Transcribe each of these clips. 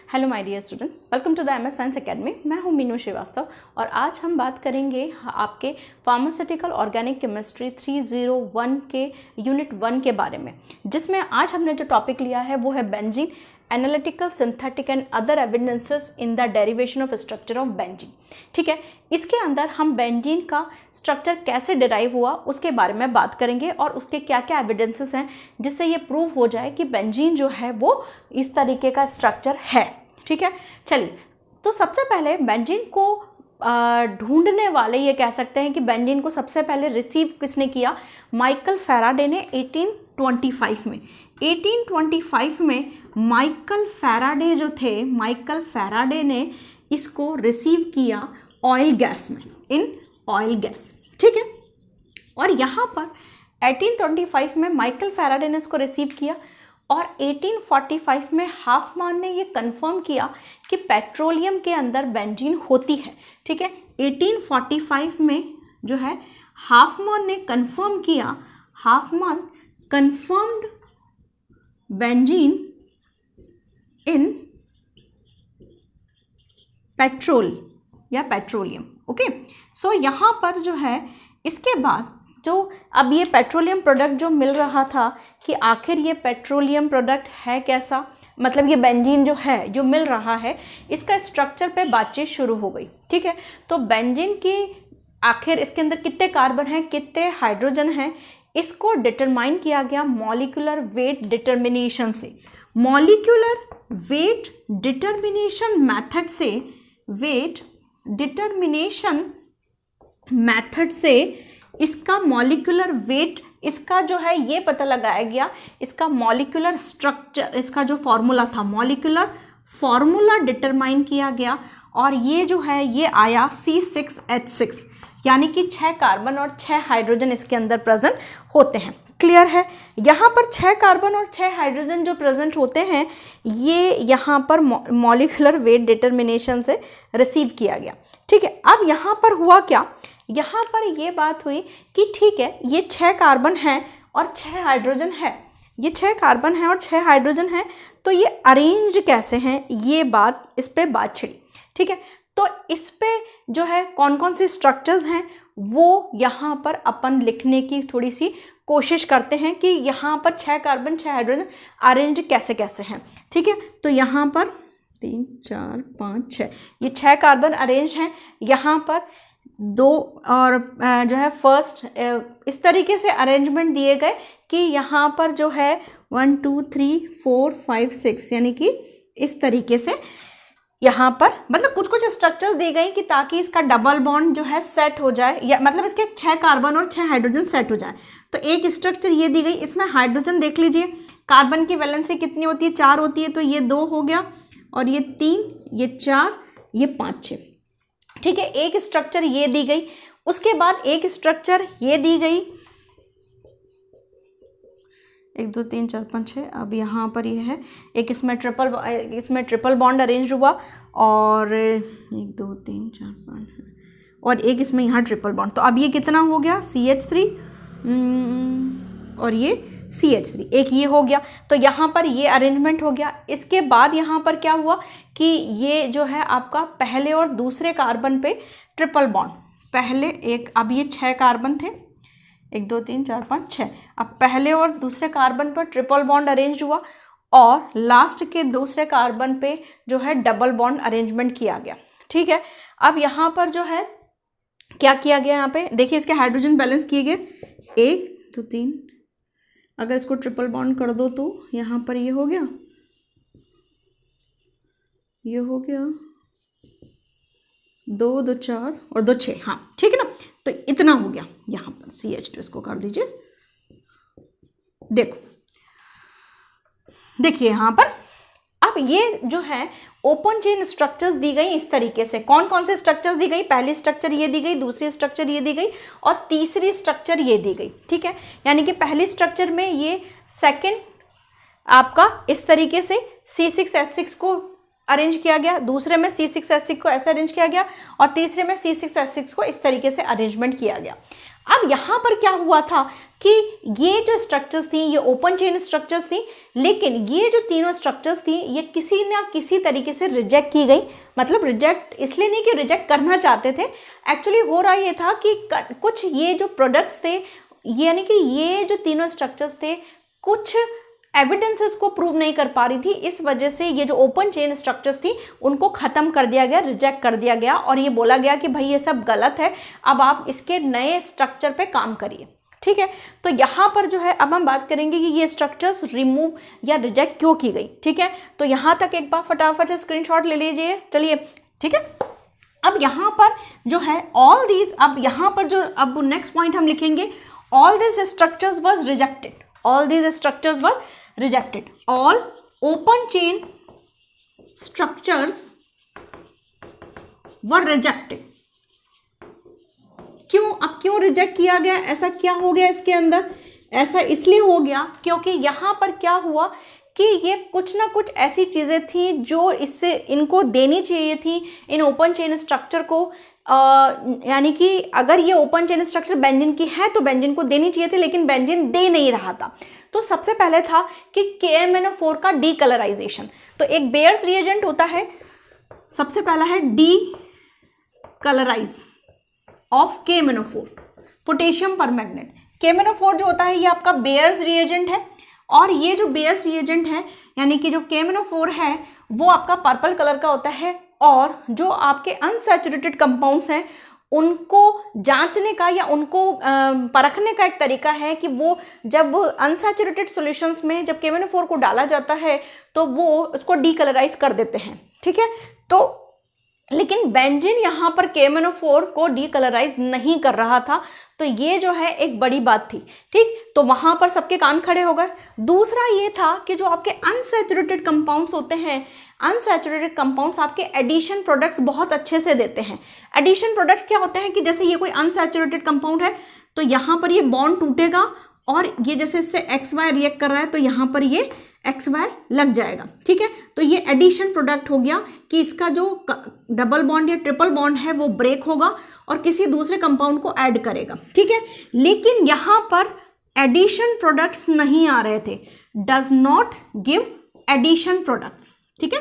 Hello my dear students, welcome to the MS science academy. मैं हूं मीनू श्रीवास्तव और आज हम बात करेंगे आपके फार्मास्यूटिकल ऑर्गेनिक केमिस्ट्री 301 के यूनिट 1 के बारे में, जिसमें आज हमने जो टॉपिक लिया है वो है benzene, analytical, synthetic and other evidences in the derivation of structure of benzene. ठीक है, इसके अंदर हम बेंजीन का स्ट्रक्चर कैसे डिराइव हुआ उसके बारे में बात करेंगे और उसके क्या क्या एविडेंसेस हैं जिससे ये प्रूव हो जाए कि बेंजीन जो है वो इस तरीके का स्ट्रक्चर है। ठीक है, चलिए, तो सबसे पहले बेंजीन को ढूंढने वाले ये कह सकते हैं कि बेंजीन को सबसे पहले रिसीव किसने किया? माइकल फैराडे ने 1825 में। 1825 में माइकल फैराडे जो थे, माइकल फैराडे ने इसको रिसीव किया ऑयल गैस में, इन ऑयल गैस। ठीक है, और यहाँ पर 1825 में माइकल फैराडे ने इसको रिसीव किया और 1845 में हाफमान ने ये कंफर्म किया कि पेट्रोलियम के अंदर बेंजीन होती है। ठीक है, 1845 में जो है हाफमान ने कंफर्म किया, हाफमान कंफर्म्ड बेंजीन इन पेट्रोल या पेट्रोलियम। ओके, सो यहाँ पर जो है इसके बाद जो अब ये पेट्रोलियम प्रोडक्ट जो मिल रहा था कि आखिर ये पेट्रोलियम प्रोडक्ट है कैसा, मतलब ये बेंजीन जो है जो मिल रहा है इसका स्ट्रक्चर पे बातचीत शुरू हो गई। ठीक है, तो बेंजीन की आखिर इसके अंदर कितने कार्बन हैं, कितने हाइड्रोजन हैं, इसको डिटरमाइन किया गया मॉलिक्यूलर वेट डिटर्मिनेशन से। मॉलिक्यूलर वेट डिटर्मिनेशन मेथड से, वेट डिटर्मिनेशन मेथड से इसका मॉलिक्यूलर वेट, इसका जो है ये पता लगाया गया, इसका मॉलिक्यूलर स्ट्रक्चर, इसका जो फॉर्मूला था, मॉलिक्यूलर फॉर्मूला डिटरमाइन किया गया और ये जो है ये आया C6H6, यानी कि 6 कार्बन और 6 हाइड्रोजन इसके अंदर प्रेजेंट होते हैं। क्लियर है? यहाँ पर 6 कार्बन और 6 हाइड्रोजन जो प्रेजेंट होते हैं ये यहाँ पर मॉलिक्यूलर वेट डिटर्मिनेशन से रिसीव किया गया। ठीक है, अब यहाँ पर हुआ क्या, यहाँ पर ये बात हुई कि ठीक है ये 6 कार्बन हैं और 6 हाइड्रोजन है, ये 6 कार्बन है और 6 हाइड्रोजन है, तो ये अरेंज्ड कैसे हैं, ये बात, इस पे बात छिड़ी। ठीक है, तो इस पे जो है कौन कौन से स्ट्रक्चर्स हैं वो यहाँ पर अपन लिखने की थोड़ी सी कोशिश करते हैं कि यहाँ पर 6 कार्बन 6 हाइड्रोजन अरेंज कैसे कैसे हैं। ठीक है, तो यहाँ पर 3 4 5 6 ये 6 कार्बन अरेंज हैं, यहाँ पर 2 और जो है फर्स्ट इस तरीके से अरेंजमेंट दिए गए कि यहाँ पर जो है 1 2 3 4 5 6 यानी कि इस तरीके से यहाँ पर मतलब कुछ कुछ स्ट्रक्चर्स दी गई कि ताकि इसका डबल बॉन्ड जो है सेट हो जाए, या मतलब इसके 6 कार्बन और 6 हाइड्रोजन सेट हो जाए। तो एक स्ट्रक्चर ये दी गई, इसमें हाइड्रोजन देख लीजिए, कार्बन की वैलेंसी कितनी होती है, 4 होती है, तो ये 2 हो गया और ये 3, ये 4, ये 5 6। ठीक है, एक स्ट्रक्चर ये दी गई, उसके बाद एक स्ट्रक्चर ये दी गई, 1 2 3 4 5 6। अब यहाँ पर ये है एक, इसमें ट्रिपल बॉन्ड अरेंज हुआ और 1 2 3 4 5 और एक इसमें यहाँ ट्रिपल बॉन्ड। तो अब ये कितना हो गया, CH3 और ये CH3, एक ये हो गया। तो यहाँ पर ये अरेंजमेंट हो गया। इसके बाद यहाँ पर क्या हुआ कि ये जो है आपका पहले और दूसरे कार्बन पे ट्रिपल बॉन्ड, पहले एक, अब ये 6 कार्बन थे, 1 2 3 4 5 6, अब पहले और दूसरे कार्बन पर ट्रिपल बॉन्ड अरेंज हुआ और लास्ट के दूसरे कार्बन पे जो है डबल बॉन्ड अरेंजमेंट किया गया। ठीक है, अब यहाँ पर जो है क्या किया गया, यहाँ पे देखिए इसके हाइड्रोजन बैलेंस किए गए, 1 2 3, अगर इसको ट्रिपल बॉन्ड कर दो तो यहाँ पर ये हो गया, ये हो गया 2 2 4 और 2 6। हाँ ठीक है ना, तो इतना हो गया। यहाँ पर CH2 इसको कर दीजिए, देखिए यहाँ पर अब ये जो है ओपन चेन स्ट्रक्चर्स दी गई इस तरीके से। कौन कौन से स्ट्रक्चर्स दी गई? पहली स्ट्रक्चर ये दी गई, दूसरी स्ट्रक्चर ये दी गई और तीसरी स्ट्रक्चर ये दी गई। ठीक है, यानी कि पहली स्ट्रक्चर में ये सेकंड आपका इस तरीके से C6H6 को अरेंज किया गया, दूसरे में C6H6 को ऐसे अरेंज किया गया और तीसरे में C6H6 को इस तरीके से अरेंजमेंट किया गया। अब यहाँ पर क्या हुआ था कि ये जो स्ट्रक्चर्स थी ये ओपन चेन स्ट्रक्चर्स थी, लेकिन ये जो तीनों स्ट्रक्चर्स थी ये किसी ना किसी तरीके से रिजेक्ट की गई। मतलब रिजेक्ट इसलिए नहीं कि रिजेक्ट करना चाहते थे, एक्चुअली हो रहा ये था कि कुछ ये जो प्रोडक्ट्स थे, यानी कि ये जो तीनों स्ट्रक्चर्स थे कुछ एविडेंसेस को प्रूव नहीं कर पा रही थी, इस वजह से ये जो ओपन चेन स्ट्रक्चर्स थी उनको ख़त्म कर दिया गया, रिजेक्ट कर दिया गया और ये बोला गया कि भाई ये सब गलत है, अब आप इसके नए स्ट्रक्चर पे काम करिए। ठीक है, तो यहाँ पर जो है अब हम बात करेंगे कि ये स्ट्रक्चर्स रिमूव या रिजेक्ट क्यों की गई। ठीक है, तो यहाँ तक एक बार फटाफट से स्क्रीनशॉट ले लीजिए। चलिए ठीक है, अब यहाँ पर जो है ऑल दीज, अब यहाँ पर जो अब नेक्स्ट पॉइंट हम लिखेंगे, all this structures was rejected, all these structures were rejected, all open chain structures were rejected। क्यों, अब क्यों रिजेक्ट किया गया, ऐसा क्या हो गया इसके अंदर? ऐसा इसलिए हो गया क्योंकि यहाँ पर क्या हुआ कि ये कुछ ना कुछ ऐसी चीज़ें थी जो इससे इनको देनी चाहिए थी इन ओपन चेन स्ट्रक्चर को, यानी कि अगर ये ओपन चेन स्ट्रक्चर बेंजीन की है तो बेंजीन को देनी चाहिए थी, लेकिन बेंजीन दे नहीं रहा था। तो सबसे पहले था कि KMnO4 का डीकलराइजेशन। तो एक बेयर्स रिएजेंट होता है, सबसे पहला है D colourise of KMnO4 potassium permanganate. KMnO4 जो होता है ये आपका बेयर्स रिएजेंट है, और ये जो बेयर्स रिएजेंट है यानी कि जो KMnO4 है वो आपका पर्पल कलर का होता है, और जो आपके अनसैचुरेटेड कंपाउंड्स हैं उनको जांचने का या उनको परखने का एक तरीका है कि वो जब अनसैचुरेटेड सॉल्यूशंस में जब KMnO4 को डाला जाता है तो वो उसको डीकलराइज कर देते हैं। ठीक है, तो लेकिन बेंजीन यहाँ पर KMnO4 को डीकलराइज नहीं कर रहा था, तो ये जो है एक बड़ी बात थी। ठीक, तो वहाँ पर सबके कान खड़े हो गए। दूसरा ये था कि जो आपके अनसैचुरेटेड कंपाउंड्स होते हैं, अनसैचुरेटेड कंपाउंड्स आपके एडिशन प्रोडक्ट्स बहुत अच्छे से देते हैं। एडिशन प्रोडक्ट्स क्या होते हैं कि जैसे ये कोई अनसैचुरेटेड कंपाउंड है तो यहाँ पर ये बॉन्ड टूटेगा और ये जैसे इससे XY रिएक्ट कर रहा है तो यहाँ पर ये XY लग जाएगा। ठीक है, तो ये एडिशन प्रोडक्ट हो गया कि इसका जो डबल बॉन्ड या ट्रिपल बॉन्ड है वो ब्रेक होगा और किसी दूसरे कंपाउंड को ऐड करेगा। ठीक है, लेकिन यहाँ पर एडिशन प्रोडक्ट्स नहीं आ रहे थे, does not give addition products. ठीक है,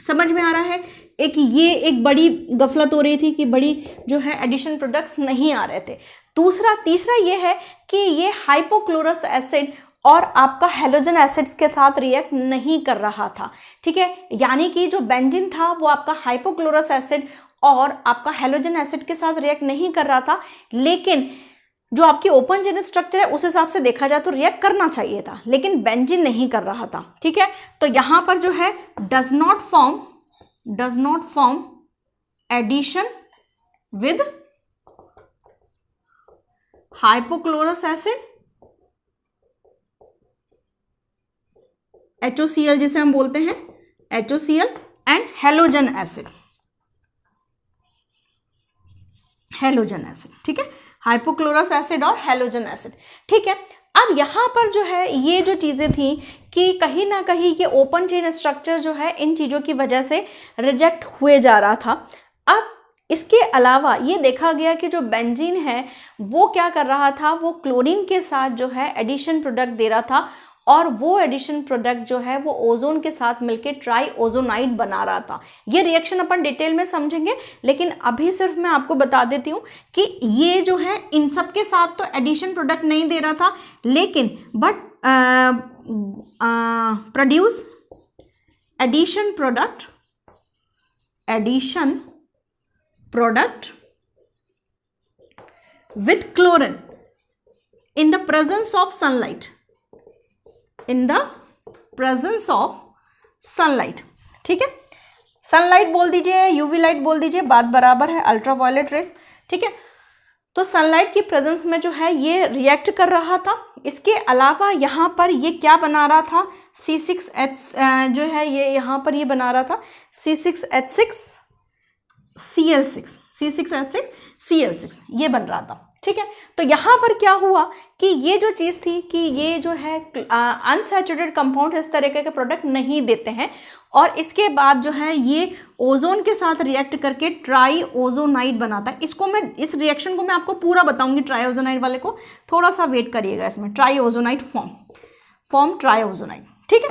समझ में आ रहा है? ये एक बड़ी गफलत हो रही थी कि बड़ी जो है एडिशन प्रोडक्ट्स नहीं आ रहे थे। तीसरा ये है कि ये हाइपोक्लोरस एसिड और आपका हेलोजन एसिड्स के साथ रिएक्ट नहीं कर रहा था। ठीक है, यानी कि जो बेंजीन था वो आपका हाइपोक्लोरस एसिड और आपका हेलोजन एसिड के साथ रिएक्ट नहीं कर रहा था, लेकिन जो आपकी ओपन चेन स्ट्रक्चर है उस हिसाब से देखा जाए तो रिएक्ट करना चाहिए था, लेकिन बेंजीन नहीं कर रहा था। ठीक है, तो यहां पर जो है does not form addition with hypochlorous acid, HOCl जिसे हम बोलते हैं, HOCl एंड हेलोजन एसिड। ठीक है, हाइपोक्लोरस एसिड और हेलोजन एसिड। ठीक है, अब यहाँ पर जो है ये जो चीज़ें थी कि कहीं ना कहीं ये ओपन चेन स्ट्रक्चर जो है इन चीज़ों की वजह से रिजेक्ट हुए जा रहा था। अब इसके अलावा ये देखा गया कि जो बेंजीन है वो क्या कर रहा था, वो क्लोरीन के साथ जो है एडिशन प्रोडक्ट दे रहा था, और वो एडिशन प्रोडक्ट जो है वो ओजोन के साथ मिलके ट्राई ओजोनाइड बना रहा था। ये रिएक्शन अपन डिटेल में समझेंगे, लेकिन अभी सिर्फ मैं आपको बता देती हूँ कि ये जो है इन सब के साथ तो एडिशन प्रोडक्ट नहीं दे रहा था, लेकिन but produce addition product with chlorine in the presence of sunlight, ठीक है, सनलाइट बोल दीजिए, यूवी लाइट बोल दीजिए, बात बराबर है, अल्ट्रावायलेट रेस। ठीक है, तो सनलाइट की प्रेजेंस में जो है ये रिएक्ट कर रहा था। इसके अलावा यहाँ पर ये क्या बना रहा था, C6H जो है ये यहाँ पर ये बना रहा था C6H6Cl6, C6H6Cl6 ये बन रहा था। ठीक है। तो यहाँ पर क्या हुआ कि ये जो चीज़ थी कि ये जो है अनसैचुरेटेड कंपाउंड इस तरीके के प्रोडक्ट नहीं देते हैं, और इसके बाद जो है ये ओजोन के साथ रिएक्ट करके ट्राई ओजोनाइड बनाता है। इसको मैं, इस रिएक्शन को मैं आपको पूरा बताऊंगी, ट्राई ओजोनाइड वाले को थोड़ा सा वेट करिएगा। इसमें try ozonide form try ozonide, ठीक है,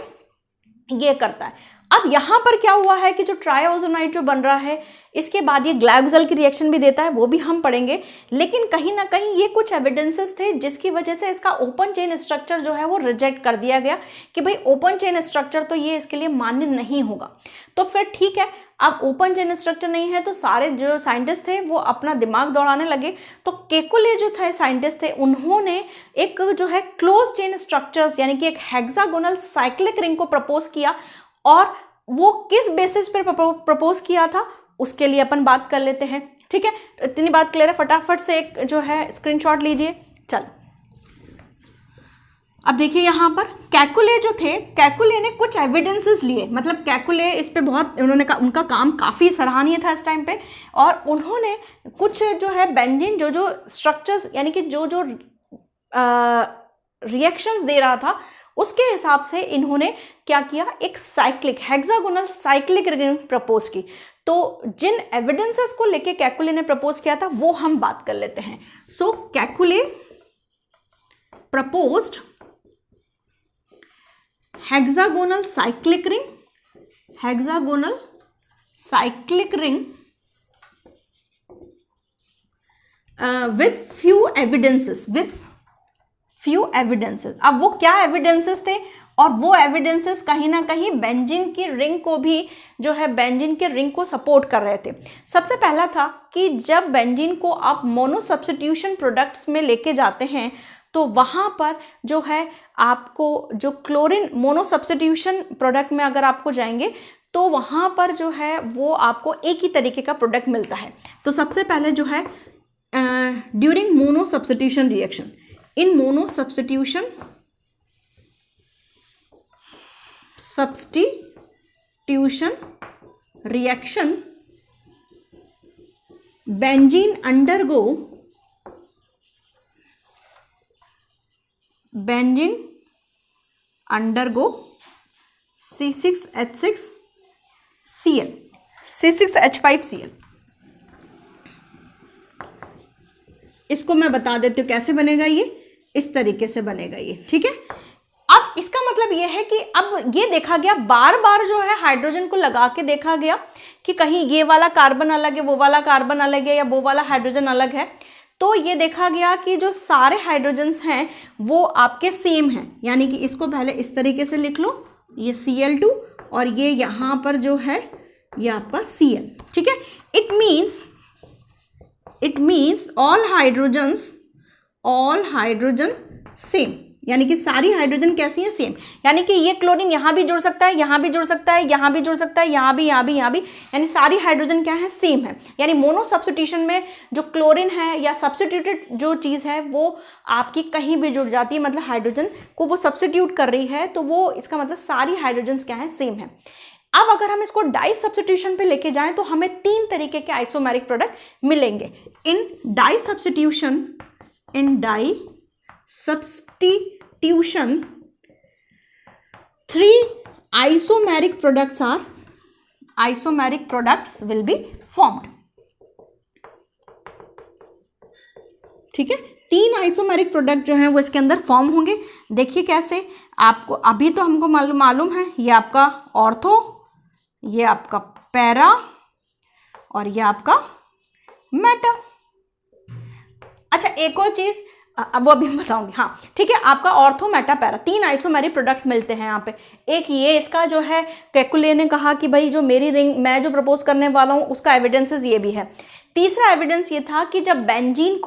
ये करता है। अब यहाँ पर क्या हुआ है कि जो ट्राइओजोनाइड जो बन रहा है, इसके बाद ये ग्लाइकोजल की रिएक्शन भी देता है, वो भी हम पढ़ेंगे। लेकिन कहीं ना कहीं ये कुछ एविडेंसेस थे जिसकी वजह से इसका ओपन चेन स्ट्रक्चर जो है वो रिजेक्ट कर दिया गया कि भाई ओपन चेन स्ट्रक्चर तो ये इसके लिए मान्य नहीं होगा। तो फिर ठीक है, अब ओपन चेन स्ट्रक्चर नहीं है तो सारे जो साइंटिस्ट थे वो अपना दिमाग दौड़ाने लगे। तो केकुले जो थे साइंटिस्ट थे, उन्होंने एक जो है क्लोज चेन स्ट्रक्चर्स यानी कि एक हेक्सागोनल साइक्लिक रिंग को प्रपोज किया, और वो किस बेसिस पर प्रपोज किया था उसके लिए अपन बात कर लेते हैं, ठीक है। तो इतनी बात क्लियर है, फटाफट से एक जो है स्क्रीनशॉट लीजिए। चल अब देखिए यहाँ पर कैकुले जो थे, कैकुले ने कुछ एविडेंसेस लिए, मतलब कैकुले इस पे बहुत उनका काम काफ़ी सराहनीय था इस टाइम पे, और उन्होंने कुछ जो है बेंजीन जो स्ट्रक्चर्स यानी कि जो रिएक्शंस दे रहा था उसके हिसाब से इन्होंने क्या किया, एक cyclic hexagonal cyclic ring propose की। तो जिन एविडेंसेस को लेके कैकुले ने प्रपोज किया था वो हम बात कर लेते हैं। So Kekule proposed hexagonal cyclic ring with few evidences। अब वो क्या एविडेंसेस थे, और वो एविडेंसेस कहीं ना कहीं बेंजीन की रिंग को भी जो है बेंजीन के रिंग को सपोर्ट कर रहे थे। सबसे पहला था कि जब बेंजीन को आप मोनो सब्स्टिट्यूशन प्रोडक्ट्स में लेके जाते हैं तो वहाँ पर जो है आपको जो क्लोरीन मोनो सब्स्टिट्यूशन प्रोडक्ट में अगर आपको जाएंगे तो वहाँ पर जो है वो आपको एक ही तरीके का प्रोडक्ट मिलता है। तो सबसे पहले जो है during mono substitution reaction, in mono substitution reaction benzene undergo C6H6Cl C6H5Cl। इसको मैं बता देती हूँ कैसे बनेगा, ये इस तरीके से बनेगा ये, ठीक है। अब इसका मतलब ये है कि अब ये देखा गया, बार बार जो है हाइड्रोजन को लगा के देखा गया कि कहीं ये वाला कार्बन अलग है, वो वाला कार्बन अलग है, या वो वाला हाइड्रोजन अलग है। तो ये देखा गया कि जो सारे हाइड्रोजन्स हैं वो आपके सेम हैं, यानी कि इसको पहले इस तरीके से लिख लो, ये Cl2 और ये यहाँ पर जो है ये आपका Cl, ठीक है। It means all hydrogen same, यानी कि सारी हाइड्रोजन कैसी है, सेम। यानी कि ये क्लोरीन यहाँ भी जुड़ सकता है, यहाँ भी जुड़ सकता है, यहाँ भी जुड़ सकता है, यहाँ भी, यानी सारी हाइड्रोजन क्या है, सेम है। यानी मोनो सब्स्टिट्यूशन में जो क्लोरीन है या सब्स्टिट्यूटेड जो चीज़ है वो आपकी कहीं भी जुड़ जाती है, मतलब हाइड्रोजन को वो सब्स्टिट्यूट कर रही है, तो वो इसका मतलब सारी हाइड्रोजन क्या है, सेम है। अब अगर हम इसको डाई सब्स्टिट्यूशन पे लेके जाएं तो हमें 3 तरीके के आइसोमेरिक प्रोडक्ट मिलेंगे। इन die substitution 3 isomeric products will be formed, ठीक है। 3 आइसोमेरिक प्रोडक्ट जो हैं वो इसके अंदर फॉर्म होंगे। देखिए कैसे, आपको अभी तो हमको मालूम है, ये आपका ऑर्थो, ये आपका पैरा और ये आपका मेटा। अच्छा एक और चीज वो अभी मैं बताऊंगी, हाँ ठीक है। आपका ortho, Meta, para 3 isomeric products मिलते हैं यहाँ पे। एक ये इसका जो है कैकुले ने कहा कि भाई जो मेरी रिंग मैं जो प्रपोज करने वाला हूँ उसका एविडेंसेस ये भी है। तीसरा एविडेंस ये था कि जब बेंजीन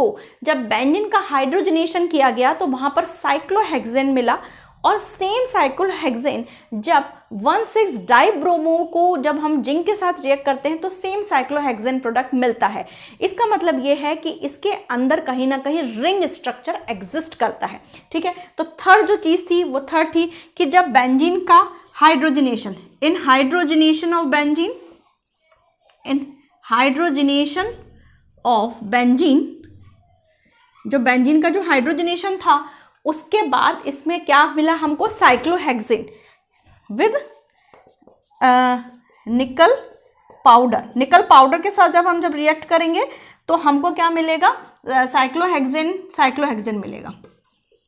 का हाइड्रोजनेशन किया गया तो वहाँ पर साइक्लोहेक्सेन मिला, और सेम साइक्लोहेक्सेन जब 1,6-डाइब्रोमो को जब हम जिंक के साथ रिएक्ट करते हैं तो सेम साइक्लोहेक्सेन प्रोडक्ट मिलता है। इसका मतलब ये है कि इसके अंदर कहीं ना कहीं रिंग स्ट्रक्चर एग्जिस्ट करता है, ठीक है। तो थर्ड जो चीज़ थी वो थर्ड थी कि जब बेंजीन का hydrogenation in hydrogenation of benzene जो बेंजीन का जो हाइड्रोजनेशन था उसके बाद इसमें क्या मिला हमको, साइक्लोहेक्सेन विद निकल पाउडर। निकल पाउडर के साथ जब रिएक्ट करेंगे तो हमको क्या मिलेगा, साइक्लोहेक्सेन मिलेगा,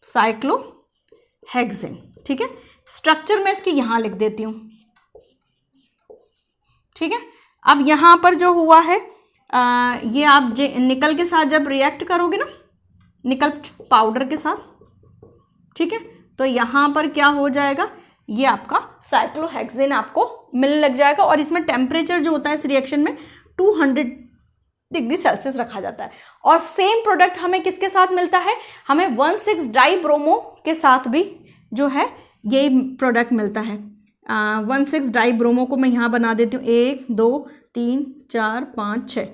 साइक्लोहेक्सेन। ठीक है, स्ट्रक्चर मैं इसकी यहां लिख देती हूं। ठीक है, अब यहां पर जो हुआ है ये आप निकल के साथ जब रिएक्ट करोगे ना, निकल पाउडर के साथ, ठीक है, तो यहां पर क्या हो जाएगा, ये आपका साइक्लोहेक्सेन आपको मिलने लग जाएगा। और इसमें टेम्परेचर जो होता है इस रिएक्शन में 200 डिग्री सेल्सियस रखा जाता है। और सेम प्रोडक्ट हमें किसके साथ मिलता है, हमें 1,6-डाइब्रोमो के साथ भी जो है यही प्रोडक्ट मिलता है। 1,6-डाइब्रोमो को मैं यहाँ बना देती हूँ, 1 2 3 4 5 6।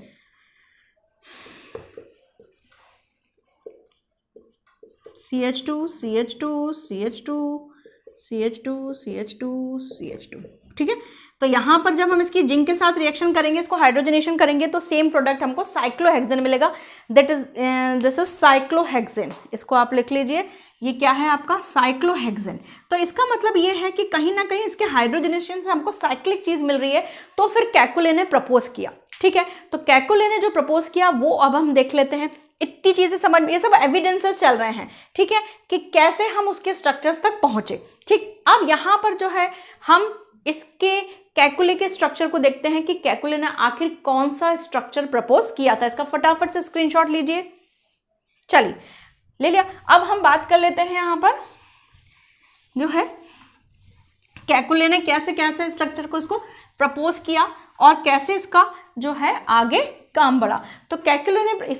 CH2 CH2 CH2 CH2 CH2 CH2। ठीक है, तो यहाँ पर जब हम इसकी जिंक के साथ रिएक्शन करेंगे, इसको हाइड्रोजनेशन करेंगे, तो सेम प्रोडक्ट हमको साइक्लोहेक्सेन मिलेगा। This is cyclohexane. इसको आप लिख लीजिए, ये क्या है आपका, साइक्लोहेक्सेन। तो इसका मतलब ये है कि कहीं ना कहीं इसके हाइड्रोजनेशन से हमको साइक्लिक चीज मिल रही है। तो फिर कैकुले ने प्रपोज किया। ठीक है, तो कैकुले ने जो प्रपोज किया वो अब हम देख लेते हैं। इतनी चीजें समझ में, ये सब एविडेंसेस चल रहे हैं, ठीक है, कि कैसे हम उसके स्ट्रक्चर्स तक पहुंचे। ठीक, अब यहाँ पर जो है हम इसके कैकुले के स्ट्रक्चर को देखते हैं कि कैकुले ने आखिर कौन सा स्ट्रक्चर प्रपोज किया था। इसका फटाफट से स्क्रीनशॉट लीजिए। चलिए, ले लिया। अब हम बात कर लेते हैं यहाँ पर जो है कैकुले ने कैसे कैसे स्ट्रक्चर को इसको प्रपोज किया और कैसे इसका जो है आगे काम बढ़ा। तो कैकुले ने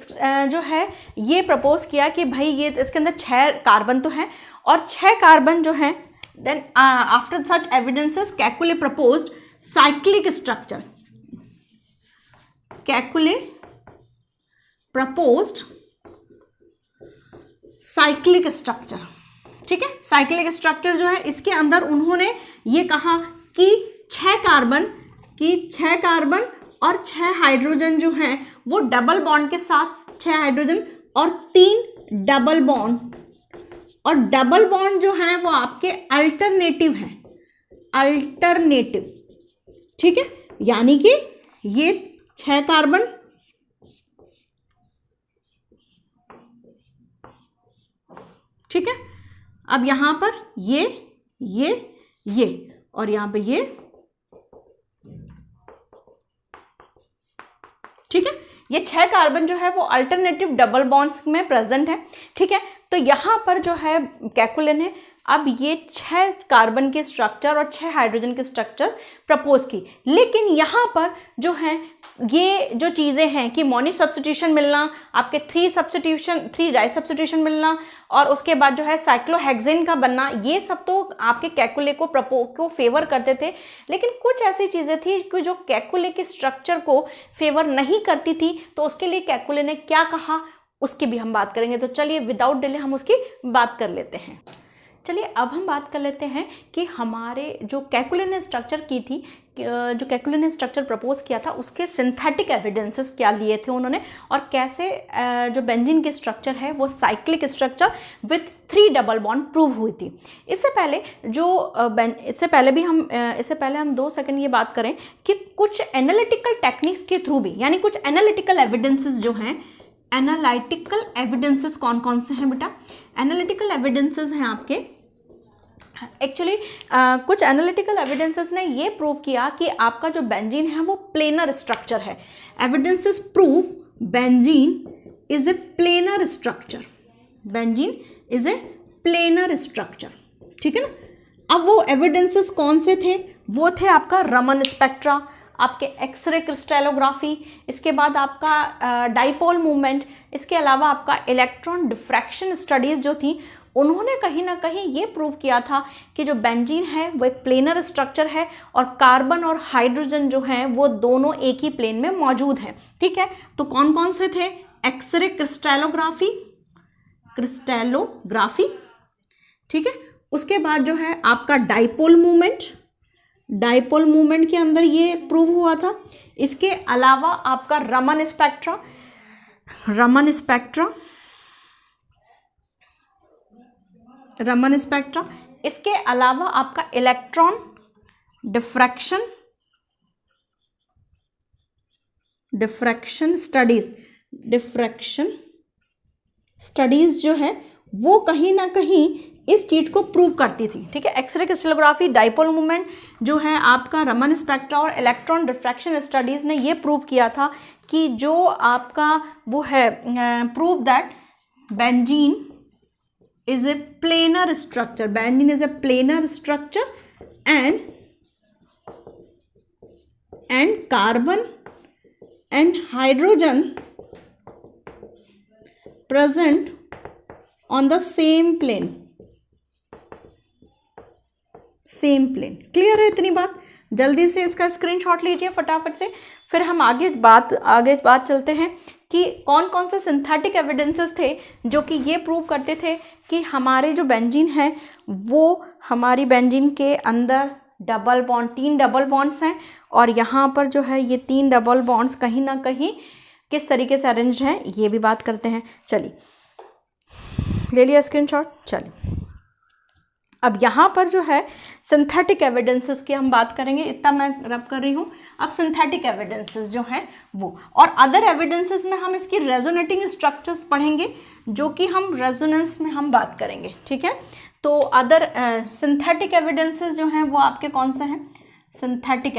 जो है ये प्रपोज किया कि भाई ये इसके अंदर 6 कार्बन तो हैं और 6 कार्बन जो हैं, then after such evidences Kekule proposed cyclic structure. Kekule proposed cyclic structure. ठीक है, साइक्लिक स्ट्रक्चर जो है इसके अंदर उन्होंने ये कहा कि 6 कार्बन और 6 हाइड्रोजन जो हैं वो डबल बॉन्ड के साथ 6 हाइड्रोजन और 3 डबल बॉन्ड, और डबल बॉन्ड जो हैं वो आपके अल्टरनेटिव हैं, अल्टरनेटिव। ठीक है, यानी कि ये 6 कार्बन ठीक है, अब यहां पर ये और यहां पे ये। ठीक है, ये 6 कार्बन जो है वो अल्टरनेटिव डबल बॉन्ड्स में प्रेजेंट है। ठीक है, तो यहां पर जो है कैकुले ने अब ये 6 कार्बन के स्ट्रक्चर और 6 हाइड्रोजन के स्ट्रक्चर प्रपोज की। लेकिन यहाँ पर जो है ये जो चीज़ें हैं कि मोनो सब्स्टिट्यूशन मिलना, आपके 3 डाई सब्स्टिट्यूशन मिलना और उसके बाद जो है साइक्लोहेक्सेन का बनना, ये सब तो आपके कैकुले को फेवर करते थे। लेकिन कुछ ऐसी चीज़ें थी कि जो कैकुले के स्ट्रक्चर को फेवर नहीं करती थी। तो उसके लिए कैकुले ने क्या कहा उसकी भी हम बात करेंगे। तो चलिए विदाउट डिले हम उसकी बात कर लेते हैं। चलिए अब हम बात कर लेते हैं कि हमारे जो कैकुले ने स्ट्रक्चर की थी, जो कैकुले ने स्ट्रक्चर प्रपोज किया था उसके सिंथेटिक एविडेंसेस क्या लिए थे उन्होंने, और कैसे जो बेंजीन की स्ट्रक्चर है वो cyclic structure with 3 double bond prove हुई थी। इससे पहले हम 2 सेकंड ये बात करें कि कुछ एनालिटिकल टेक्निक्स के थ्रू भी, यानी कुछ एनालिटिकल एविडेंसेस जो हैं, एनालिटिकल एविडेंसेस कौन कौन से हैं बेटा, एनालिटिकल एविडेंसेस हैं आपके एक्चुअली कुछ एनालिटिकल एविडेंसेस ने ये प्रूव किया कि आपका जो बेंजीन है वो प्लेनर स्ट्रक्चर है। Evidences prove benzene is a planar structure, benzene is a planar structure. ठीक है ना। अब वो एविडेंसेस कौन से थे, वो थे आपका रमन स्पेक्ट्रा, आपके एक्सरे क्रिस्टलोग्राफी, इसके बाद आपका डाइपोल मूवमेंट, इसके अलावा आपका इलेक्ट्रॉन डिफ्रैक्शन स्टडीज़ जो थी, उन्होंने कहीं ना कहीं ये प्रूव किया था कि जो बेंजीन है वो एक प्लेनर स्ट्रक्चर है और कार्बन और हाइड्रोजन जो हैं वो दोनों एक ही प्लेन में मौजूद हैं। ठीक है, तो कौन कौन से थे, एक्सरे क्रिस्टलोग्राफी, ठीक है, उसके बाद जो है आपका डाइपोल मूवमेंट के अंदर ये प्रूव हुआ था। इसके अलावा आपका रमन स्पेक्ट्रा, रमन स्पेक्ट्रा। इसके अलावा आपका इलेक्ट्रॉन डिफ्रैक्शन स्टडीज जो है वो कहीं ना कहीं इस चीज को प्रूव करती थी। ठीक है, एक्सरे क्रिस्टलोग्राफी, डाइपोल मूवमेंट जो है आपका, रमन स्पेक्ट्रा और इलेक्ट्रॉन डिफ्रैक्शन स्टडीज ने ये प्रूव किया था कि जो आपका वो है, prove that benzene is a planar structure, benzene is a planar structure and carbon and hydrogen present on the same plane। Clear है इतनी बात? जल्दी से इसका स्क्रीनशॉट लीजिए फटाफट से, फिर हम आगे बात चलते हैं कि कौन कौन से सिंथेटिक एविडेंसेस थे जो कि ये प्रूव करते थे कि हमारे जो बेंजीन है वो, हमारी बेंजीन के अंदर डबल बॉन्ड, 3 डबल बॉन्ड्स हैं और यहाँ पर जो है ये 3 डबल बॉन्ड्स कहीं ना कहीं किस तरीके से अरेंज हैं, ये भी बात करते हैं। चलिए, ले लिया स्क्रीनशॉट। चलिए, अब यहाँ पर जो है सिंथेटिक एविडेंसेस की हम बात करेंगे, इतना मैं रब कर रही हूँ। अब सिंथेटिक एविडेंसेस जो हैं वो, और अदर एविडेंसेस में हम इसकी रेजोनेटिंग स्ट्रक्चर्स पढ़ेंगे जो कि हम रेजोनेंस में हम बात करेंगे। ठीक है, तो अदर सिंथेटिक एविडेंसेस जो हैं वो आपके कौन से हैं? सिंथेटिक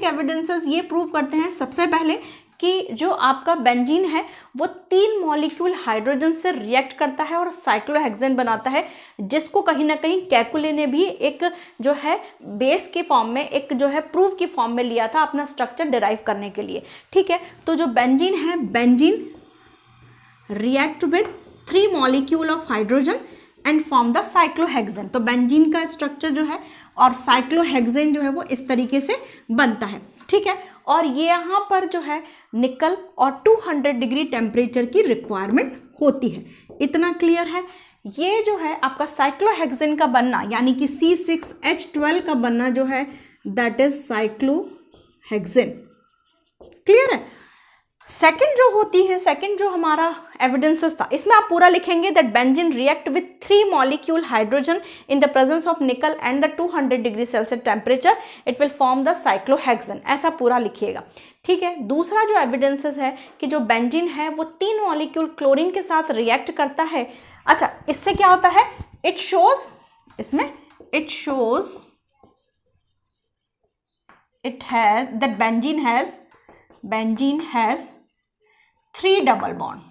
एविडेंसेस ये प्रूव करते हैं सबसे पहले कि जो आपका बेंजीन है वो 3 मॉलिक्यूल हाइड्रोजन से रिएक्ट करता है और साइक्लोहेक्सेन बनाता है, जिसको कहीं ना कहीं कैकुले ने भी एक जो है बेस के फॉर्म में, एक जो है प्रूफ की फॉर्म में लिया था अपना स्ट्रक्चर डिराइव करने के लिए। ठीक है, तो जो बेंजीन है, benzene react with 3 molecule of hydrogen and form the cyclohexane. तो बेंजीन का स्ट्रक्चर जो है और साइक्लोहेक्सेन जो है वो इस तरीके से बनता है। ठीक है, और ये यहाँ पर जो है निकल और 200 डिग्री टेम्परेचर की रिक्वायरमेंट होती है। इतना क्लियर है? ये जो है आपका साइक्लोहेक्सेन का बनना, यानी कि C6H12 का बनना जो है, दैट इज साइक्लोहेक्सेन। क्लियर है? सेकंड जो होती है, सेकंड जो हमारा एविडेंसेस था, इसमें आप पूरा लिखेंगे that benzene react with 3 molecule hydrogen in the presence of निकल and the 200 degree Celsius temperature, it will form the cyclohexane, ऐसा पूरा लिखिएगा। ठीक है, दूसरा जो एविडेंसेस है कि जो बेंजीन है वो 3 मॉलिक्यूल क्लोरीन के साथ रिएक्ट करता है। अच्छा, इससे क्या होता है? It shows it has that benzene has 3 double bond,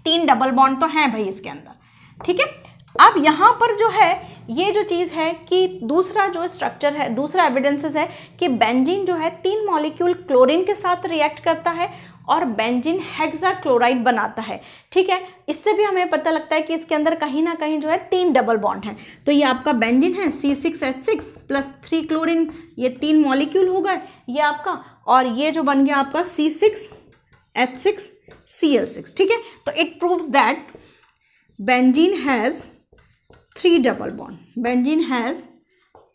3 double bond तो हैं भाई इसके अंदर। ठीक है, अब यहाँ पर जो है ये जो चीज़ है कि दूसरा जो स्ट्रक्चर है, दूसरा एविडेंसेस है कि बेंजीन जो है 3 मॉलिक्यूल क्लोरीन के साथ रिएक्ट करता है और बेंजीन हेक्साक्लोराइड बनाता है। ठीक है, इससे भी हमें पता लगता है कि इसके अंदर कहीं ना कहीं जो है 3 डबल बॉन्ड है। तो ये आपका बेंजीन है C6H6 प्लस 3 क्लोरीन, ये 3 मॉलिक्यूल हो गए ये आपका, और ये जो बन गया आपका C6H6Cl6। ठीक है, तो it proves that benzene has 3 double bond, benzene has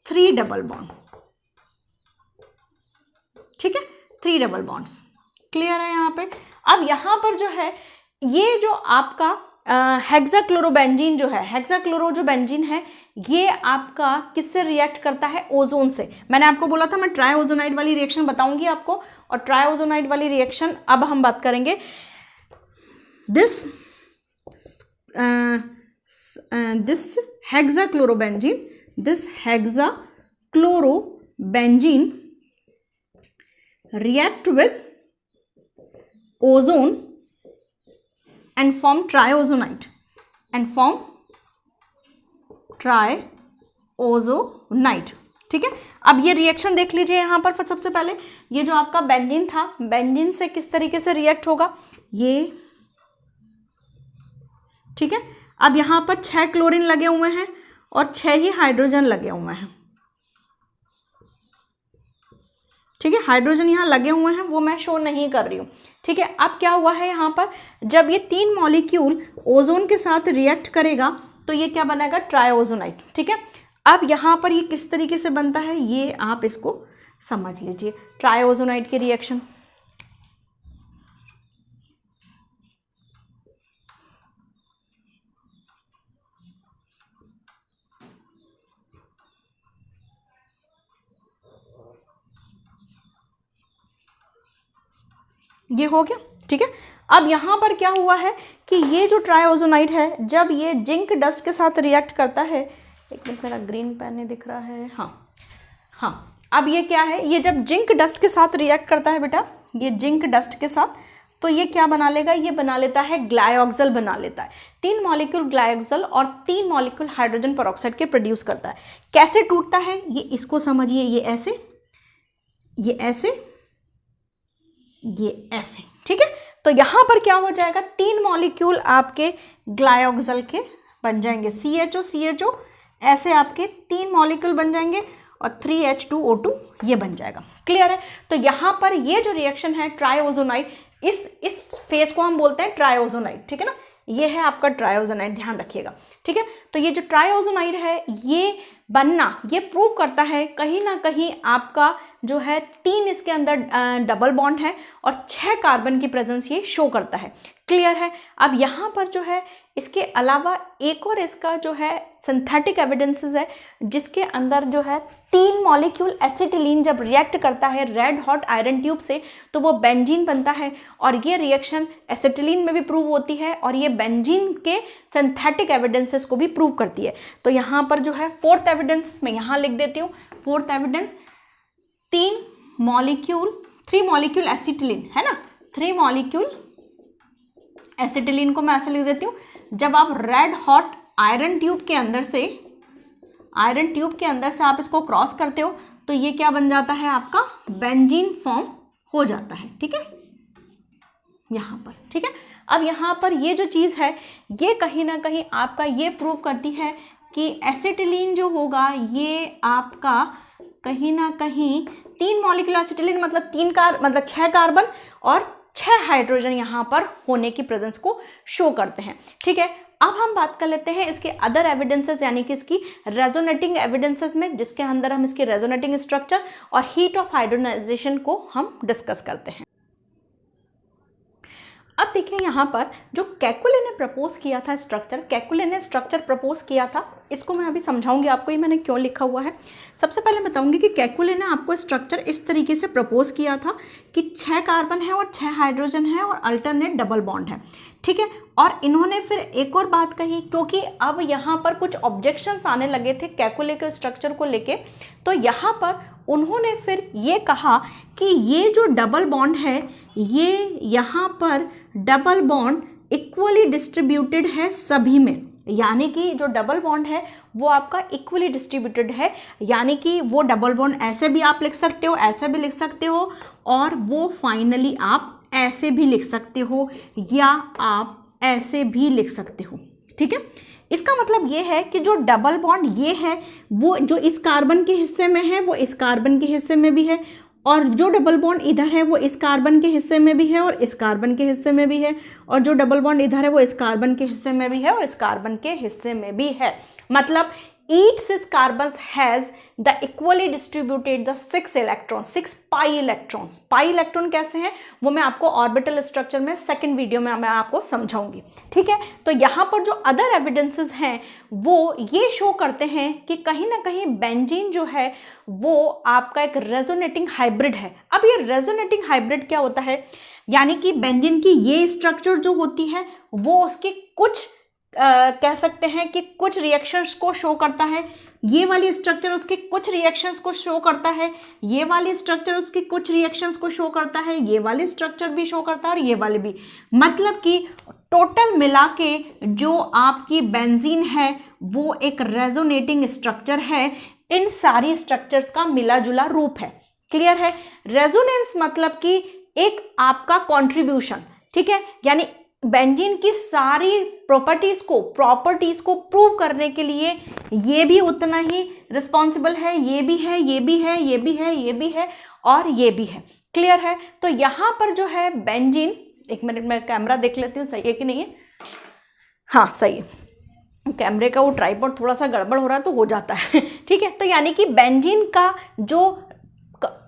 3 double bond. ठीक है, 3 डबल बॉन्ड्स। क्लियर है यहाँ पे? अब यहाँ पर जो है ये जो आपका हेक्साक्लोरोबेंजीन जो है, हेक्साक्लोरो जो बेंजीन है, ये आपका किससे रिएक्ट करता है? ओजोन से। मैंने आपको बोला था मैं ट्राइओजोनाइड वाली रिएक्शन बताऊंगी आपको, और ट्राइओजोनाइड वाली रिएक्शन अब हम बात करेंगे। This hexachlorobenzene react with ozone and form triozonide ठीक है, अब ये रिएक्शन देख लीजिए यहाँ पर। सबसे पहले ये जो आपका बेंजीन था, बेंजीन से किस तरीके से रिएक्ट होगा ये। ठीक है, अब यहाँ पर 6 क्लोरीन लगे हुए हैं और 6 ही हाइड्रोजन लगे हुए हैं। ठीक है, हाइड्रोजन यहाँ लगे हुए हैं, वो मैं शो नहीं कर रही हूँ। ठीक है, अब क्या हुआ है यहाँ पर, जब ये 3 मॉलिक्यूल ओजोन के साथ रिएक्ट करेगा तो ये क्या बनेगा? ट्राइओजोनाइड। ठीक है, अब यहाँ पर ये किस तरीके से बनता है ये आप इसको समझ लीजिए। ट्राइओजोनाइड की रिएक्शन, ये हो गया, ठीक है। अब यहाँ पर क्या हुआ है कि ये जो ट्राइओजोनाइड है जब ये जिंक डस्ट के साथ रिएक्ट करता है, एक मिनट मेरा ग्रीन पेन नहीं दिख रहा है, हाँ, अब ये क्या है, ये जब जिंक डस्ट के साथ रिएक्ट करता है बेटा, ये जिंक डस्ट के साथ, तो ये क्या बना लेगा, ये बना लेता है ग्लायोक्सल बना लेता है। 3 मॉलिक्यूल ग्लायोक्सल और 3 मॉलिक्यूल हाइड्रोजन पेरोक्साइड के प्रोड्यूस करता है। कैसे टूटता है ये इसको समझिए, ये ऐसे, ये ऐसे, ये ऐसे, ठीक है। तो यहाँ पर क्या हो जाएगा, 3 मॉलिक्यूल आपके ग्लायोक्सल के बन जाएंगे, CHO ऐसे आपके 3 मॉलिक्यूल बन जाएंगे और 3H2O2 ये बन जाएगा। क्लियर है। तो यहाँ पर ये जो रिएक्शन है ट्राइओजोनाइड, इस फेज को हम बोलते हैं ट्राइओजोनाइड, ठीक है ना। ये है आपका ट्राइओजोनाइड, ध्यान रखिएगा, ठीक है। तो ये जो ट्राइओजोनाइड है ये बनना, ये प्रूव करता है कहीं ना कहीं आपका जो है 3 इसके अंदर डबल बॉन्ड है और 6 कार्बन की प्रेजेंस ये शो करता है। क्लियर है। अब यहाँ पर जो है इसके अलावा एक और इसका जो है सिंथेटिक एविडेंसेस है, जिसके अंदर जो है 3 मॉलिक्यूल एसिटिलीन जब रिएक्ट करता है रेड हॉट आयरन ट्यूब से तो वो बेंजीन बनता है, और ये रिएक्शन एसिटिलीन में भी प्रूव होती है और ये बेंजीन के सिंथेटिक एविडेंसेस को भी प्रूव करती है। तो यहाँ पर जो है 4th एविडेंस मैं यहाँ लिख देती हूँ। 4th एविडेंस 3 मॉलिक्यूल एसिटिलीन है ना, 3 मॉलिक्यूल एसिटिलीन को मैं ऐसे लिख देती हूँ। जब आप रेड हॉट आयरन ट्यूब के अंदर से आप इसको क्रॉस करते हो तो ये क्या बन जाता है, आपका बेंजीन फॉर्म हो जाता है, ठीक है, यहाँ पर, ठीक है। अब यहाँ पर ये जो चीज़ है ये कहीं ना कहीं आपका ये प्रूव करती है कि एसिटिलीन जो होगा ये आपका कहीं ना कहीं 3 मॉलिक्यूल एसिटिलीन मतलब 6 कार्बन और 6 हाइड्रोजन यहाँ पर होने की प्रेजेंस को शो करते हैं, ठीक है। अब हम बात कर लेते हैं इसके अदर एविडेंसेस, यानी कि इसकी रेजोनेटिंग एविडेंसेस में, जिसके अंदर हम इसके रेजोनेटिंग स्ट्रक्चर और हीट ऑफ हाइड्रोनाइजेशन को हम डिस्कस करते हैं। अब देखिए यहाँ पर जो कैकुले ने प्रपोज किया था स्ट्रक्चर प्रपोज किया था, इसको मैं अभी समझाऊंगी आपको, ये मैंने क्यों लिखा हुआ है। सबसे पहले बताऊंगी कि कैकुले ने आपको स्ट्रक्चर इस तरीके से प्रपोज किया था कि 6 कार्बन है और 6 हाइड्रोजन है और अल्टरनेट डबल बॉन्ड है, ठीक है। और इन्होंने फिर एक और बात कही, क्योंकि अब यहाँ पर कुछ ऑब्जेक्शंस आने लगे थे कैकुले के स्ट्रक्चर को लेके, तो यहाँ पर उन्होंने फिर ये कहा कि ये जो डबल बॉन्ड है ये यहाँ पर डबल बॉन्ड इक्वली डिस्ट्रीब्यूटेड है सभी में, यानी कि जो डबल बॉन्ड है वो आपका इक्वली डिस्ट्रीब्यूटेड है, यानी कि वो डबल बॉन्ड ऐसे भी आप लिख सकते हो, ऐसे भी लिख सकते हो, और वो फाइनली आप ऐसे भी लिख सकते हो या आप ऐसे भी लिख सकते हो, ठीक है। इसका मतलब ये है कि जो डबल बॉन्ड ये है वो जो इस कार्बन के हिस्से में है वो इस कार्बन के हिस्से में भी है, और जो डबल बॉन्ड इधर है वो इस कार्बन के हिस्से में भी है और इस कार्बन के हिस्से में भी है, और जो डबल बॉन्ड इधर है वो इस कार्बन के हिस्से में भी है और इस कार्बन के हिस्से में भी है। मतलब each 6 carbons has the equally distributed the 6 electrons, 6 pi electrons। Pi electron कैसे हैं वो मैं आपको ऑर्बिटल स्ट्रक्चर में सेकंड वीडियो में मैं आपको समझाऊंगी, ठीक है। तो यहाँ पर जो अदर एविडेंसेस हैं वो ये शो करते हैं कि कहीं ना कहीं बेंजीन जो है वो आपका एक रेजोनेटिंग हाइब्रिड है। अब ये रेजोनेटिंग हाइब्रिड क्या होता है, यानी कि बेंजीन की ये स्ट्रक्चर जो होती है वो उसकी कुछ कह सकते हैं कि कुछ रिएक्शंस को शो करता है, ये वाली स्ट्रक्चर उसके कुछ रिएक्शंस को शो करता है, ये वाली स्ट्रक्चर उसके कुछ रिएक्शंस को शो करता है, ये वाली स्ट्रक्चर भी शो करता है और ये वाली भी। मतलब कि टोटल मिला के जो आपकी बेंजीन है वो एक रेजोनेटिंग स्ट्रक्चर है, इन सारी स्ट्रक्चर्स का मिला जुला रूप है। क्लियर है। रेजोनेंस मतलब कि एक आपका कॉन्ट्रीब्यूशन, ठीक है, यानी बेंजीन की सारी प्रॉपर्टीज को प्रूव करने के लिए ये भी उतना ही रिस्पॉन्सिबल है, ये भी है, ये भी है, ये भी है, ये भी है और ये भी है। क्लियर है। तो यहाँ पर जो है बेंजीन, एक मिनट मैं कैमरा देख लेती हूँ सही है कि नहीं है। हाँ सही है, कैमरे का वो ट्राइपॉड थोड़ा सा गड़बड़ हो रहा है तो हो जाता है, ठीक है। तो यानी कि बेंजीन का जो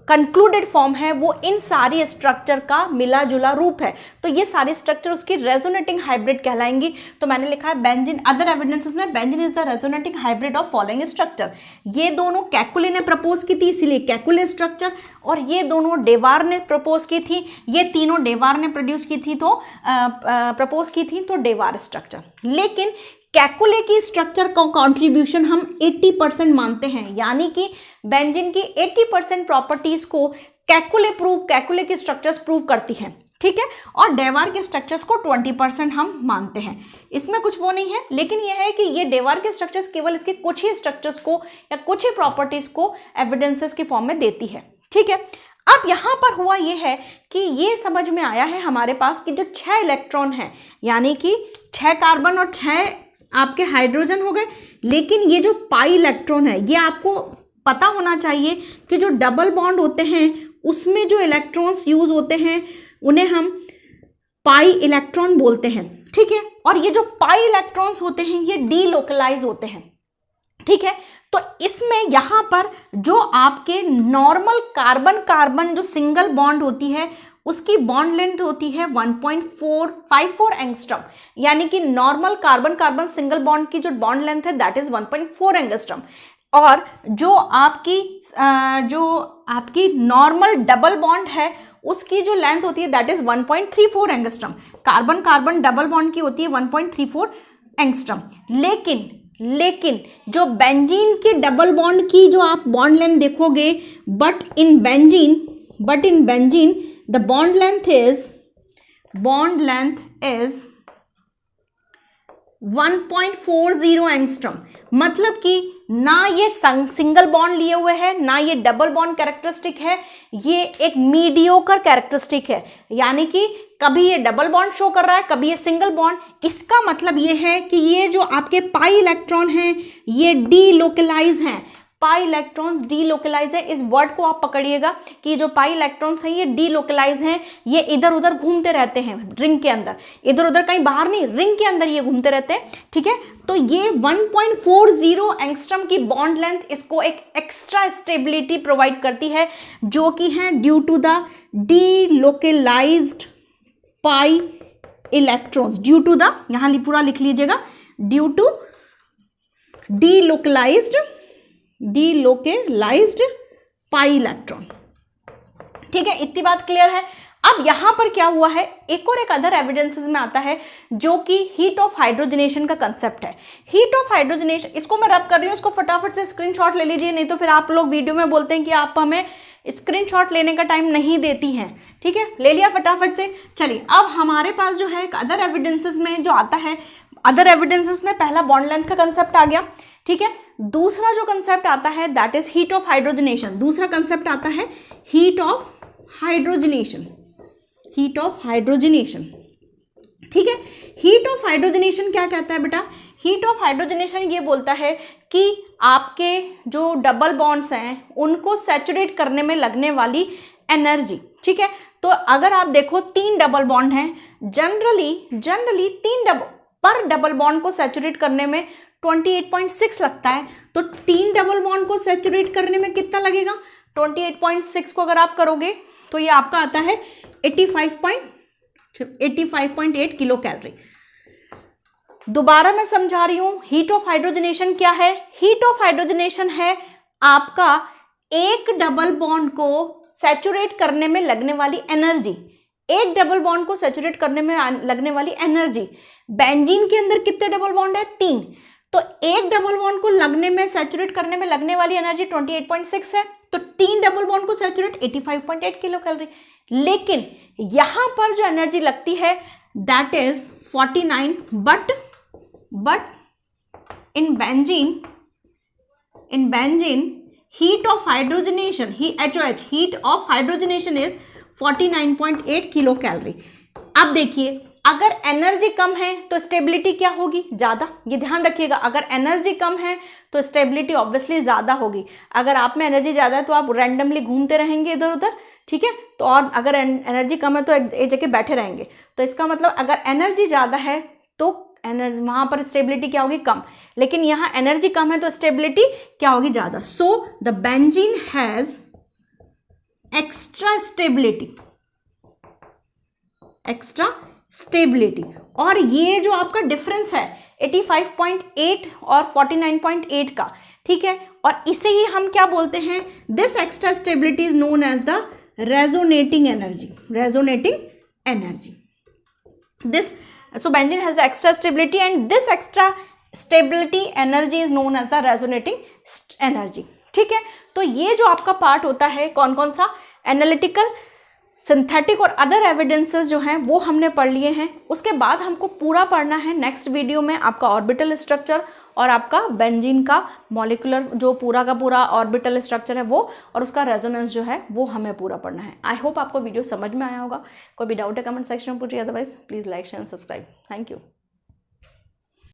कंक्लूडेड फॉर्म है वो इन सारी स्ट्रक्चर का मिला जुला रूप है। तो ये सारे स्ट्रक्चर उसकी रेजोनेटिंग हाइब्रिड कहलाएंगी। तो मैंने लिखा है बेंजीन, अदर एविडेंसेस में benzene is the resonating hybrid of following structure. ये दोनों कैकुले ने प्रपोज की थी, इसीलिए कैकुले स्ट्रक्चर, और ये दोनों डेवार ने प्रपोज की थी, ये तीनों डेवार ने प्रोड्यूस की थी, तो प्रपोज की थी, तो डेवार स्ट्रक्चर। लेकिन कैकुले की स्ट्रक्चर का कंट्रीब्यूशन हम 80% मानते हैं, यानी कि बेंजीन की 80% प्रॉपर्टीज को कैकुले की स्ट्रक्चर्स प्रूव करती हैं, ठीक है, और डेवार के स्ट्रक्चर्स को 20% हम मानते हैं। इसमें कुछ वो नहीं है, लेकिन यह है कि ये डेवार के स्ट्रक्चर्स केवल इसके कुछ ही स्ट्रक्चर्स को या कुछ ही प्रॉपर्टीज को एविडेंसेस के फॉर्म में देती है, ठीक है। अब यहाँ पर हुआ ये है कि ये समझ में आया है हमारे पास कि जो 6 इलेक्ट्रॉन है, यानी कि 6 कार्बन और 6 आपके हाइड्रोजन हो गए, लेकिन ये जो पाई इलेक्ट्रॉन है, ये आपको पता होना चाहिए कि जो डबल बॉन्ड होते हैं उसमें जो इलेक्ट्रॉन्स यूज होते हैं उन्हें हम पाई इलेक्ट्रॉन बोलते हैं, ठीक है। और ये जो पाई इलेक्ट्रॉन्स होते हैं ये डीलोकलाइज होते हैं, ठीक है। तो इसमें यहां पर जो आपके नॉर्मल कार्बन कार्बन जो सिंगल बॉन्ड होती है उसकी बॉन्ड लेंथ होती है 1.454 एंगस्ट्रम, यानी कि normal carbon carbon single bond की जो बॉन्ड लेंथ है दैट इज 1.4 एंगस्ट्रम, और जो आपकी नॉर्मल डबल बॉन्ड है उसकी जो लेंथ होती है that is 1.34 angstrom. Carbon carbon double bond की होती है 1.34 एंगस्ट्रम। लेकिन जो बेंजीन के डबल बॉन्ड की जो आप बॉन्ड लेंथ देखोगे, but in benzene the bond length is 1.40 angstrom, मतलब कि ना ये सिंगल बॉन्ड लिए हुए है ना ये डबल बॉन्ड कैरेक्टरिस्टिक है, ये एक मीडियोकर कैरेक्टरिस्टिक है, यानी कि कभी ये डबल बॉन्ड शो कर रहा है कभी ये सिंगल बॉन्ड। इसका मतलब ये है कि ये जो आपके पाई इलेक्ट्रॉन हैं ये डीलोकलाइज हैं, पाई इलेक्ट्रॉन्स डीलोकलाइज है। इस वर्ड को आप पकड़िएगा कि जो पाई इलेक्ट्रॉन्स हैं ये डीलोकलाइज हैं, ये इधर उधर घूमते रहते हैं रिंग के अंदर, इधर उधर कहीं बाहर नहीं, रिंग के अंदर ये घूमते रहते हैं, ठीक है। तो ये 1.40 एंगस्ट्रम की बॉन्ड लेंथ इसको एक एक्स्ट्रा स्टेबिलिटी प्रोवाइड करती है, जो कि है due to the delocalised pi electrons, due to the, यहां पूरा लिख लीजिएगा, due to delocalised pi electron, ठीक है। इतनी बात क्लियर है। अब यहां पर क्या हुआ है, एक अदर एविडेंसेस में आता है जो कि हीट ऑफ हाइड्रोजनेशन का कंसेप्ट है। हीट ऑफ हाइड्रोजनेशन, इसको मैं रब कर रही हूं, इसको फटाफट से स्क्रीनशॉट ले लीजिए, नहीं तो फिर आप लोग वीडियो में बोलते हैं कि आप हमें स्क्रीनशॉट लेने का टाइम नहीं देती हैं, ठीक है। ले लिया फटाफट से। चलिए अब हमारे पास जो है एक अदर एविडेंसेस में जो आता है, अदर एविडेंसेस में पहला बॉन्ड लेंथ का कंसेप्ट आ गया, ठीक है। दूसरा जो कंसेप्ट आता है that is heat of hydrogenation, दूसरा कंसेप्ट आता है heat of hydrogenation, heat of hydrogenation, ठीक है। हीट ऑफ हाइड्रोजनेशन क्या कहता है बेटा, हीट ऑफ हाइड्रोजनेशन ये बोलता है कि आपके जो डबल बॉन्ड्स हैं उनको सैचुरेट करने में लगने वाली एनर्जी, ठीक है। तो अगर आप देखो 3 डबल बॉन्ड हैं, जनरली 3 पर डबल बॉन्ड को सैचुरेट करने में 28.6 लगता है, तो 3 डबल बॉन्ड को सैचुरेट करने में कितना लगेगा, 28.6 को अगर आप करोगे तो ये आपका आता है 85.8 किलो कैलोरी। दोबारा मैं समझा रही हूं, हीट ऑफ हाइड्रोजनेशन क्या है, हीट ऑफ हाइड्रोजनेशन है आपका एक डबल बॉन्ड को सैचुरेट करने में लगने वाली एनर्जी, एक डबल बॉन्ड को सैचुरेट करने में लगने वाली एनर्जी। बेंजीन के अंदर कितने डबल बॉन्ड है, 3, तो एक डबल बॉन्ड को लगने में सैचुरेट करने में लगने वाली एनर्जी 28.6 है, तो 3 डबल बॉन्ड को सैचुरेट 85.8 किलो कैलोरी। लेकिन यहां पर जो एनर्जी लगती है that is 49, but in benzene heat of hydrogenation, HOH, heat of hydrogenation is 49.8 kilo calorie. अब देखिए अगर एनर्जी कम है तो स्टेबिलिटी क्या होगी, ज़्यादा, ये ध्यान रखिएगा। अगर एनर्जी कम है तो स्टेबिलिटी ऑब्वियसली ज़्यादा होगी। अगर आप में एनर्जी ज़्यादा है तो आप रैंडमली घूमते रहेंगे इधर उधर, ठीक है, तो और अगर एनर्जी कम है तो एक जगह बैठे रहेंगे। तो इसका मतलब अगर एनर्जी ज़्यादा है तो वहां पर स्टेबिलिटी क्या होगी, कम, लेकिन यहाँ एनर्जी कम है तो स्टेबिलिटी क्या होगी, ज़्यादा। So the benzene has extra stability. और ये जो आपका डिफरेंस है 85.8 और 49.8 का, ठीक है, और इसे ही हम क्या बोलते हैं, this extra stability is known as the resonating energy. This, so benzene has the extra stability and this extra stability energy is known as the resonating energy। ठीक है, तो ये जो आपका पार्ट होता है कौन कौन सा, एनालिटिकल, सिंथेटिक और अदर एविडेंसेस जो हैं वो हमने पढ़ लिए हैं। उसके बाद हमको पूरा पढ़ना है नेक्स्ट वीडियो में आपका ऑर्बिटल स्ट्रक्चर और आपका बेंजीन का मॉलिक्यूलर जो पूरा का पूरा ऑर्बिटल स्ट्रक्चर है वो, और उसका रेजोनेंस जो है वो हमें पूरा पढ़ना है। आई होप आपको वीडियो समझ में आया होगा। कोई भी डाउट है कमेंट सेक्शन में पूछिए, otherwise please like share and subscribe. Thank you.